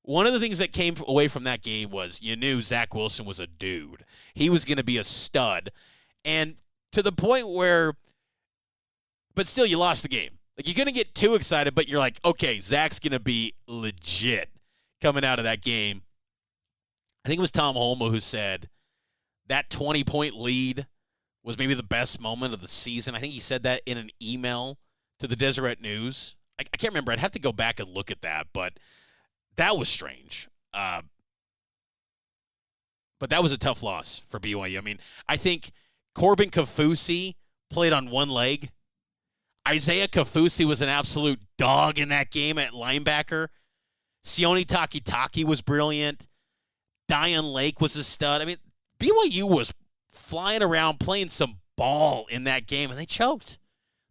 one of the things that came away from that game was you knew Zach Wilson was a dude. He was going to be a stud. And to the point where, but still you lost the game. Like, you're going to get too excited, but you're like, okay, Zach's going to be legit coming out of that game. I think it was Tom Holmoe who said that 20-point lead was maybe the best moment of the season. I think he said that in an email to the Deseret News. I can't remember. I'd have to go back and look at that, but that was strange. But that was a tough loss for BYU. I mean, I think Corbin Kaufusi played on one leg. Isaiah Kaufusi was an absolute dog in that game at linebacker. Sione Takitaki was brilliant. Dion Lake was a stud. I mean, BYU was flying around playing some ball in that game, and they choked.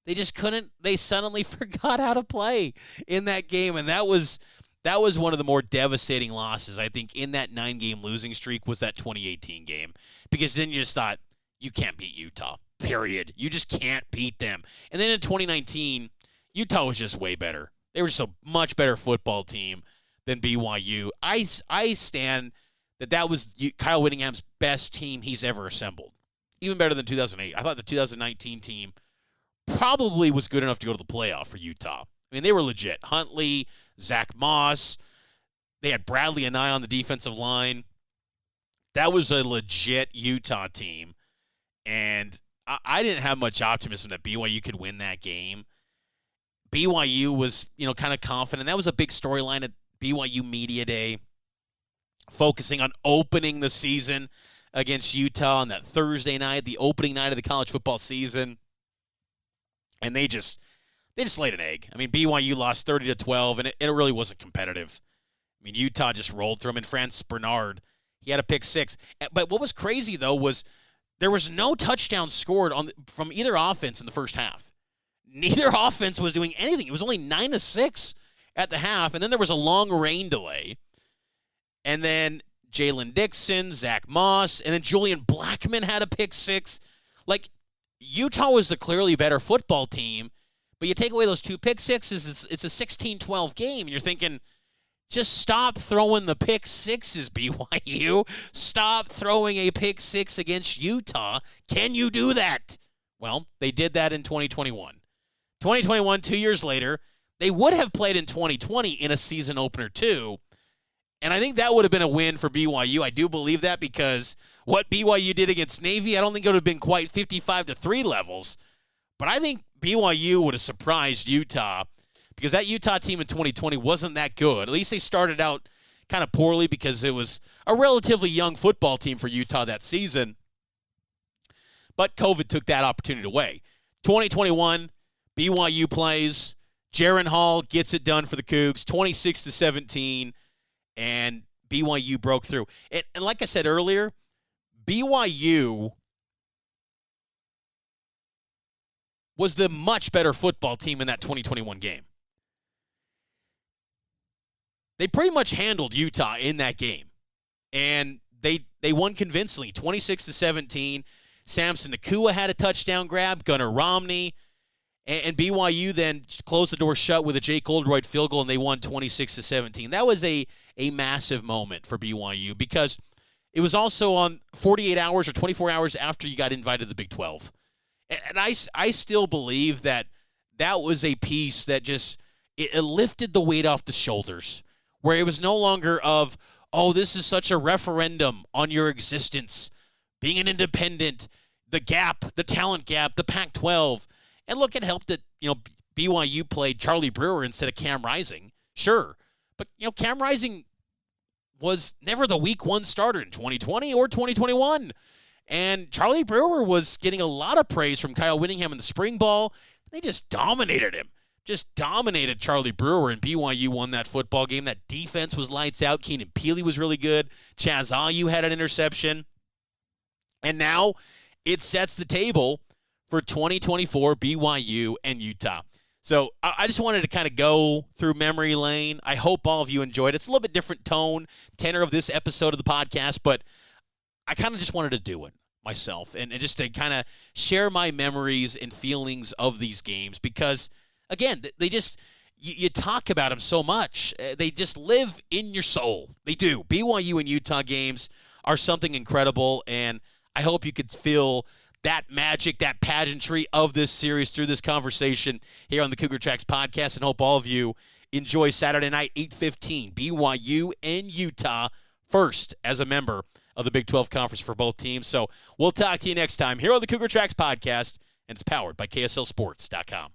They just couldn't. They suddenly forgot how to play in that game, and that was one of the more devastating losses, I think, in that 9-game losing streak was that 2018 game, because then you just thought, you can't beat Utah, period. You just can't beat them. And then in 2019, Utah was just way better. They were just a much better football team than BYU. I stand that was Kyle Whittingham's best team he's ever assembled, even better than 2008. I thought the 2019 team probably was good enough to go to the playoff for Utah. I mean, they were legit. Huntley, Zach Moss. They had Bradley and I on the defensive line. That was a legit Utah team. And I didn't have much optimism that BYU could win that game. BYU was, kind of confident. That was a big storyline at BYU Media Day, focusing on opening the season against Utah on that Thursday night, the opening night of the college football season. And they just laid an egg. I mean, BYU lost 30-12, and it really wasn't competitive. I mean, Utah just rolled through them. And Francis Bernard, he had a pick six. But what was crazy, though, was there was no touchdown scored from either offense in the first half. Neither offense was doing anything. It was only 9-6 at the half, and then there was a long rain delay. And then Jalen Dixon, Zach Moss, and then Julian Blackman had a pick six. Like, Utah was the clearly better football team, but you take away those 2 pick sixes, it's a 16-12 game, and you're thinking, just stop throwing the pick sixes, BYU. Stop throwing a pick six against Utah. Can you do that? Well, they did that in 2021. 2021, 2 years later, they would have played in 2020 in a season opener too, and I think that would have been a win for BYU. I do believe that, because what BYU did against Navy, I don't think it would have been quite 55-3 levels. But I think BYU would have surprised Utah, because that Utah team in 2020 wasn't that good. At least they started out kind of poorly, because it was a relatively young football team for Utah that season. But COVID took that opportunity away. 2021, BYU plays. Jaron Hall gets it done for the Cougs, 26-17. And BYU broke through. And like I said earlier, BYU was the much better football team in that 2021 game. They pretty much handled Utah in that game. And they won convincingly, 26-17. Samson Nakua had a touchdown grab. Gunnar Romney. And BYU then closed the door shut with a Jake Oldroyd field goal, and they won 26-17. That was a massive moment for BYU because it was also on 48 hours or 24 hours after you got invited to the Big 12. And I still believe that was a piece that just it lifted the weight off the shoulders, where it was no longer of, oh, this is such a referendum on your existence, being an independent, the gap, the talent gap, the Pac-12. And look, it helped that, BYU played Charlie Brewer instead of Cam Rising. Sure. But, Cam Rising was never the week one starter in 2020 or 2021. And Charlie Brewer was getting a lot of praise from Kyle Whittingham in the spring ball. They just dominated him. Just dominated Charlie Brewer, and BYU won that football game. That defense was lights out. Keenan Peely was really good. Chaz Ayu had an interception. And now it sets the table for 2024 BYU and Utah. So I just wanted to kind of go through memory lane. I hope all of you enjoyed it. It's a little bit different tenor of this episode of the podcast, but I kind of just wanted to do it myself and just to kind of share my memories and feelings of these games because, again, they just you talk about them so much. They just live in your soul. They do. BYU and Utah games are something incredible, and I hope you could feel that magic, that pageantry of this series through this conversation here on the Cougar Tracks podcast, and hope all of you enjoy Saturday night, 8:15, BYU and Utah, first as a member of the Big 12 Conference for both teams. So we'll talk to you next time here on the Cougar Tracks podcast, and it's powered by KSLSports.com.